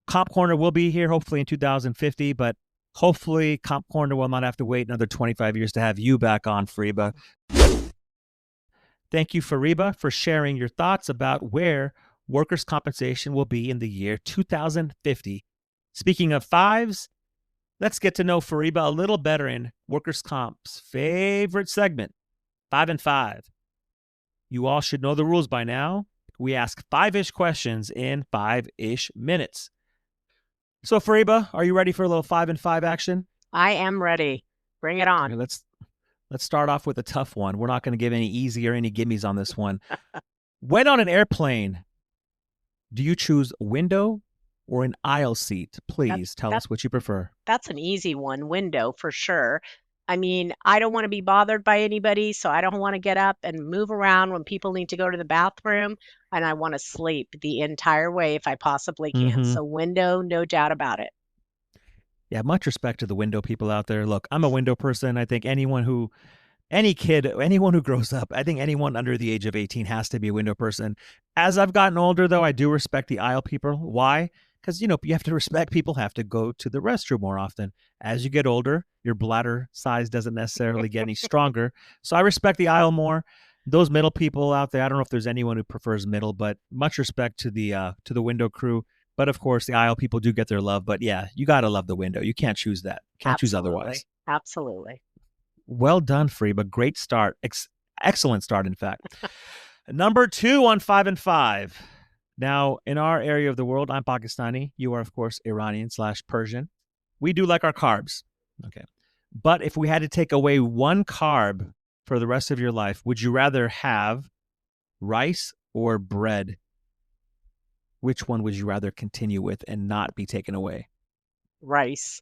Comp Corner will be here hopefully in 2050. But hopefully Comp Corner will not have to wait another 25 years to have you back on, Fariba. Thank you, Fariba, for sharing your thoughts about where workers' compensation will be in the year 2050. Speaking of fives, let's get to know Fariba a little better in workers' comp's favorite segment, 5 and 5. You all should know the rules by now. We ask 5-ish questions in 5-ish minutes. So, Fariba, are you ready for a little 5 and 5 action? I am ready. Bring it on. Okay, let's start off with a tough one. We're not going to give any easy or any gimmies on this one. When on an airplane, do you choose window or an aisle seat? That Please tell that us what you prefer. that's an easy one, window for sure. I mean, I don't want to be bothered by anybody, so I don't want to get up and move around when people need to go to the bathroom, and I want to sleep the entire way if I possibly can. Mm-hmm. So window, no doubt about it. Yeah, much respect to the window people out there. Look, I'm a window person. I think any kid, anyone who grows up, I think anyone under the age of 18 has to be a window person. As I've gotten older, though, I do respect the aisle people. Why? Because, you have to respect people have to go to the restroom more often. As you get older, your bladder size doesn't necessarily get any stronger. So I respect the aisle more. Those middle people out there, I don't know if there's anyone who prefers middle, but much respect to the window crew. But of course, the aisle people do get their love. But yeah, you got to love the window. You can't choose that. Can't choose otherwise. Absolutely. Absolutely. Well done, Fariba. Great start. Excellent start, in fact. Number 2 on 5 and 5. Now, in our area of the world, I'm Pakistani. You are, of course, Iranian/Persian. We do like our carbs. Okay. But if we had to take away one carb for the rest of your life, would you rather have rice or bread? Which one would you rather continue with and not be taken away? Rice,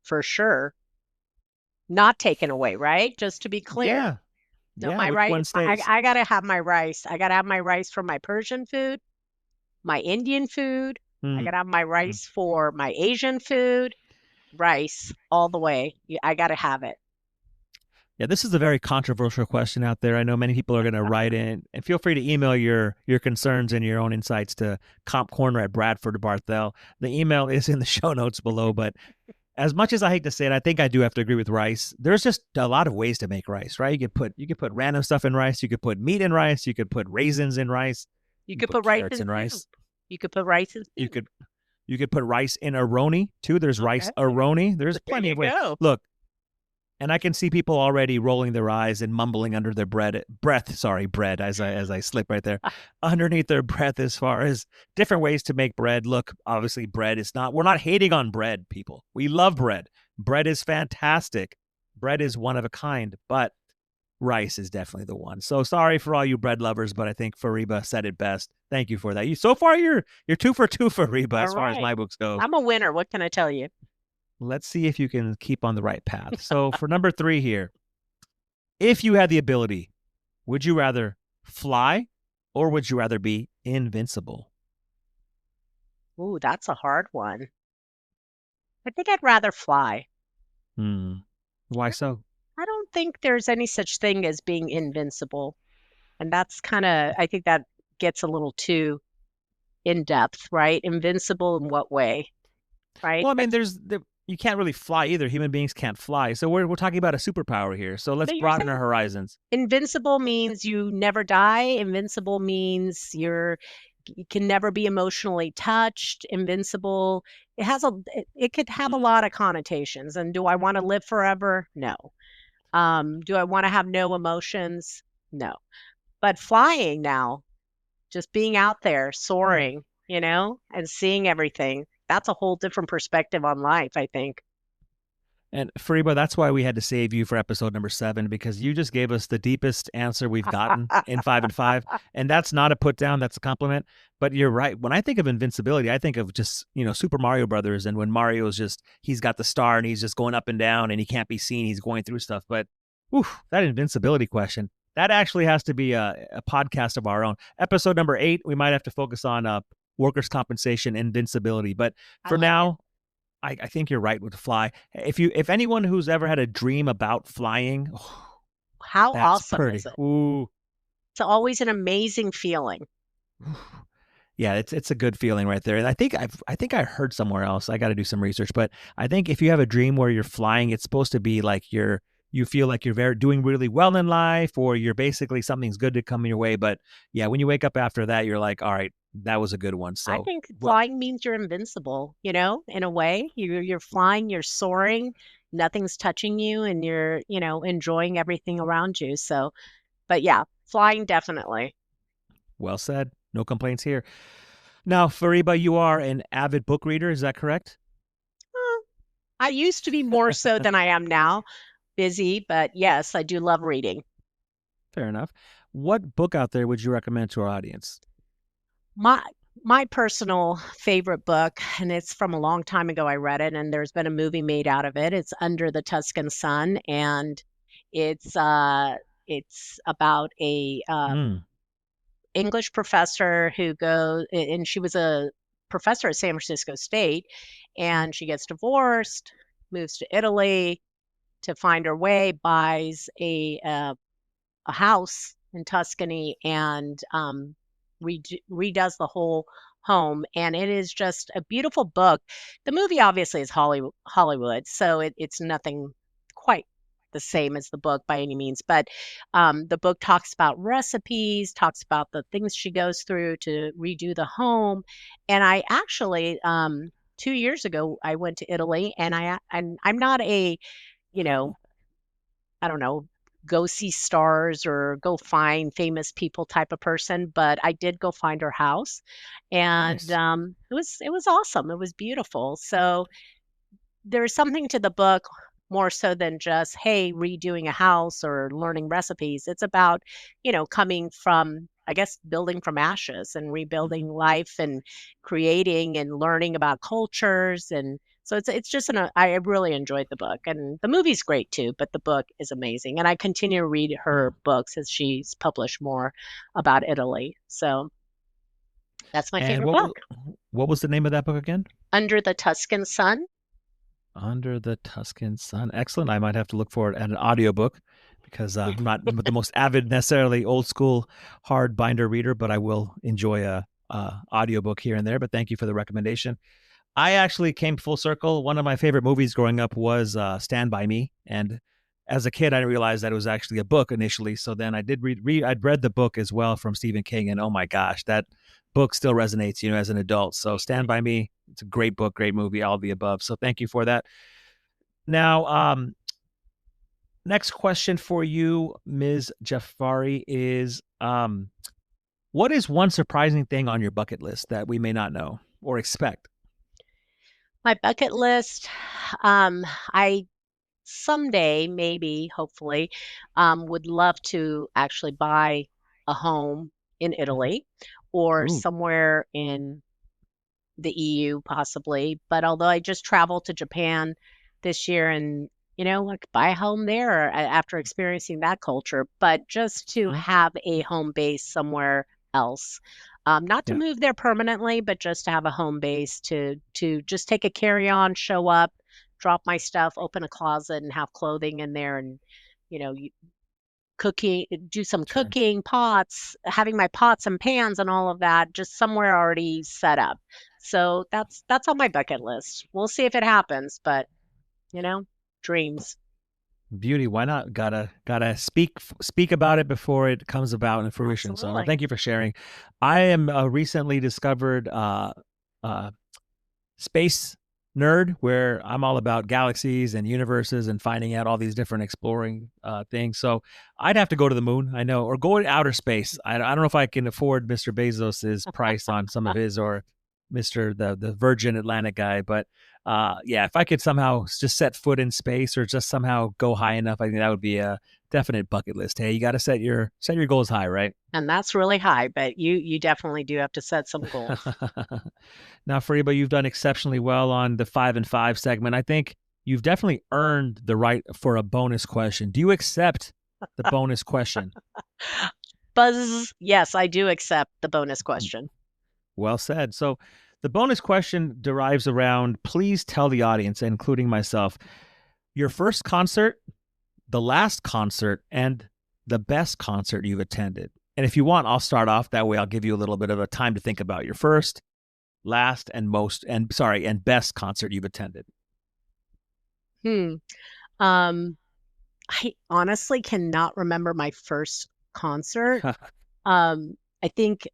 for sure. Not taken away, right? Just to be clear. Yeah. No, Yeah. my Which one rice, stays? I gotta have my rice. I gotta have my rice for my Persian food, my Indian food. I Hmm. gotta have my rice for my Asian food. Rice all the way. I gotta have it. Yeah, this is a very controversial question out there. I know many people are going to write in, and feel free to email your concerns and your own insights to compcorner@bradford.barthel. The email is in the show notes below, but as much as I hate to say it, I think I do have to agree with rice. There's just a lot of ways to make rice, right? You could put random stuff in rice, you could put meat in rice, you could put raisins in rice, You you could could put put rice carrots in in soup. rice. You could put rice in You soup. could put rice in a roni too. There's rice Okay. aroni. There's There plenty you of ways. go. Look, and I can see people already rolling their eyes and mumbling under their breath, as I slip right there, underneath their breath as far as different ways to make bread. Look, obviously bread is not, we're not hating on bread, people. We love bread. Bread is fantastic. Bread is one of a kind, but rice is definitely the one. So sorry for all you bread lovers, but I think Fariba said it best. Thank you for that. So far you're 2 for 2, Fariba, All as far as right. my books go. I'm a winner. What can I tell you? Let's see if you can keep on the right path. So for number 3 here, if you had the ability, would you rather fly or would you rather be invincible? Ooh, that's a hard one. I think I'd rather fly. Why so? I don't think there's any such thing as being invincible. And that's kind of, I think that gets a little too in depth, right? Invincible in what way, right? Well, I mean, you can't really fly either. Human beings can't fly. So we're talking about a superpower here. So let's But you're broaden saying our horizons. invincible means you never die. Invincible means you can never be emotionally touched. Invincible, it could have a lot of connotations. And do I want to live forever? No. Do I want to have no emotions? No. But flying now, just being out there, soaring, and seeing everything, that's a whole different perspective on life, I think. And Fariba, that's why we had to save you for episode number 7, because you just gave us the deepest answer we've gotten in 5 and 5. And that's not a put down, that's a compliment. But you're right. When I think of invincibility, I think of just, Super Mario Brothers. And when Mario's he's got the star and he's just going up and down and he can't be seen, he's going through stuff. But that invincibility question, that actually has to be a podcast of our own. Episode number 8, we might have to focus on workers' compensation invincibility. But for now, I think you're right with the fly. If anyone who's ever had a dream about flying, How that's awesome pretty. is it? Ooh. It's always an amazing feeling. Yeah, it's a good feeling right there. And I think I heard somewhere else. I got to do some research, but I think if you have a dream where you're flying, it's supposed to be like you feel like you're doing really well in life, or you're basically something's good to come your way. But yeah, when you wake up after that, you're like, all right, that was a good one. I So think flying means you're invincible, in a way. You're flying, you're soaring, nothing's touching you, and you're, enjoying everything around you. So, but yeah, flying definitely. well said. No complaints here. Now, Fariba, you are an avid book reader. Is that correct? Well, I used to be more so than I am now, busy, but yes, I do love reading. Fair enough. What book out there would you recommend to our audience? My My personal favorite book, and it's from a long time ago I read it, and there's been a movie made out of it. It's Under the Tuscan Sun, and it's uh it's about a Mm. English professor who goes, and she was a professor at San Francisco State, and she gets divorced, moves to Italy to find her way, buys a house in Tuscany, and redoes the whole home. And it is just a beautiful book. The movie obviously is Hollywood, so it's nothing quite the same as the book by any means. But the book talks about recipes, talks about the things she goes through to redo the home. And I actually, 2 years ago, I went to Italy, and I'm not a, you know, I don't know, go see stars or go find famous people type of person, but I did go find her house, and Nice. it was awesome. It was beautiful. So there's something to the book more so than just, hey, redoing a house or learning recipes. It's about, coming from, I guess, building from ashes and rebuilding life and creating and learning about cultures. And so it's just I really enjoyed the book, and the movie's great too, but the book is amazing. And I continue to read her books as she's published more about Italy. So that's my And favorite book. what was the name of that book again? Under the Tuscan Sun. Under the Tuscan Sun. Excellent. I might have to look for it at an audiobook because I'm not the most avid, necessarily old school hard binder reader, but I will enjoy a audiobook here and there. But thank you for the recommendation. I actually came full circle. One of my favorite movies growing up was Stand By Me. And as a kid, I didn't realize that it was actually a book initially. So then I did I'd read the book as well from Stephen King. And oh my gosh, that book still resonates, as an adult. So Stand By Me, it's a great book, great movie, all the above. So thank you for that. Now, next question for you, Ms. Jafary, is what is one surprising thing on your bucket list that we may not know or expect? My bucket list, I someday, maybe, hopefully, would love to actually buy a home in Italy or Ooh, somewhere in the EU, possibly. But although I just traveled to Japan this year, and, like, buy a home there after experiencing that culture, but just to mm, have a home base somewhere else. Not to yeah, move there permanently, but just to have a home base to just take a carry-on, show up, drop my stuff, open a closet, and have clothing in there, and you cooking, do some sure. cooking, pots, having my pots and pans and all of that just somewhere already set up. So that's on my bucket list. We'll see if it happens, but you know, dreams. Beauty, why not? Gotta speak about it before it comes about in fruition. So no, Absolutely. thank you for sharing. I am a recently discovered uh, space nerd where I'm all about galaxies and universes and finding out all these different exploring things. So I'd have to go to the moon, I know, or go to outer space. I don't know if I can afford Mr. Bezos's price on some of his or Mr. the Virgin Atlantic guy, but yeah, if I could somehow just set foot in space or just somehow go high enough, I think that would be a definite bucket list. Hey, you got to set your goals high, right? And that's really high, but you definitely do have to set some goals. Now, Fariba, you've done exceptionally well on the 5 and 5 segment. I think you've definitely earned the right for a bonus question. Do you accept the bonus question? Buzz, yes, I do accept the bonus question. Well said. So, the bonus question derives around please tell the audience, including myself, your first concert, the last concert, and the best concert you've attended. And if you want, I'll start off. That way, I'll give you a little bit of a time to think about your first, last, and best concert you've attended. Hmm. Um, I honestly cannot remember my first concert. I think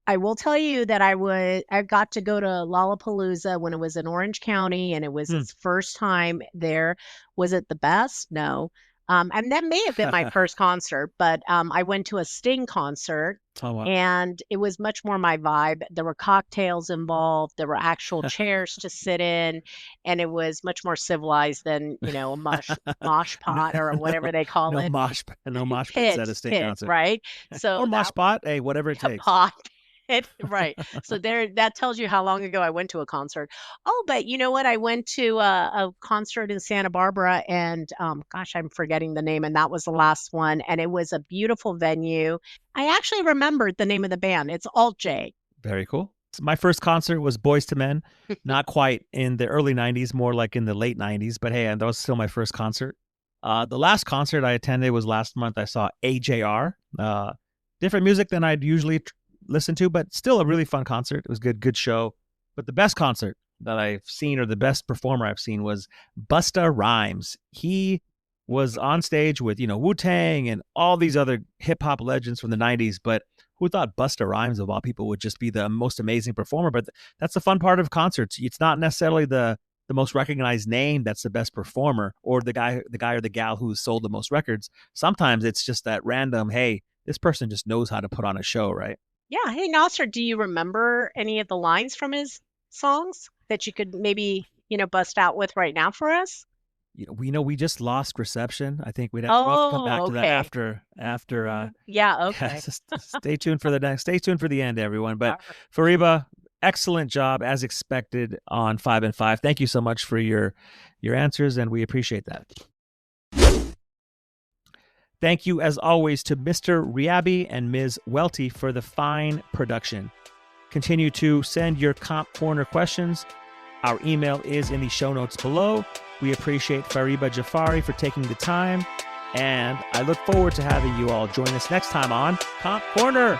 I will tell you that I got to go to Lollapalooza when it was in Orange County, and it was Hmm. its first time there. Was it the best? No. And that may have been my first concert, but I went to a Sting concert, Oh, wow. and it was much more my vibe. There were cocktails involved, there were actual chairs to sit in, and it was much more civilized than, a mosh no, pot or whatever they call no it. mosh, no mosh pits at a state Pit, concert, right? So or mosh that pot. Hey, whatever it a takes. pot. Right. So that tells you how long ago I went to a concert. Oh, but you know what? I went to a concert in Santa Barbara, and gosh, I'm forgetting the name, and that was the last one, and it was a beautiful venue. I actually remembered the name of the band. It's Alt J. Very cool. My first concert was Boys to Men, not quite in the early 90s, more like in the late 90s, but hey, that was still my first concert. The last concert I attended was last month. I saw AJR. Different music than I'd usually listen to, but still a really fun concert. It was good show. But the best concert that I've seen, or the best performer I've seen, was Busta Rhymes. He was on stage with, Wu-Tang and all these other hip-hop legends from the 90s, but who thought Busta Rhymes, of all people, would just be the most amazing performer? But that's the fun part of concerts. It's not necessarily the most recognized name that's the best performer, or the guy or the gal who's sold the most records. Sometimes it's just that random, hey, this person just knows how to put on a show, right? Yeah. Hey, Nasser, do you remember any of the lines from his songs that you could maybe, bust out with right now for us? We just lost reception. I think we'll have to come back to that after. Yeah. Okay. Stay tuned for the end, everyone. But Fariba, excellent job as expected on 5 and 5. Thank you so much for your answers, and we appreciate that. Thank you, as always, to Mr. Riabi and Ms. Welty for the fine production. Continue to send your Comp Corner questions. Our email is in the show notes below. We appreciate Fariba Jafary for taking the time, and I look forward to having you all join us next time on Comp Corner.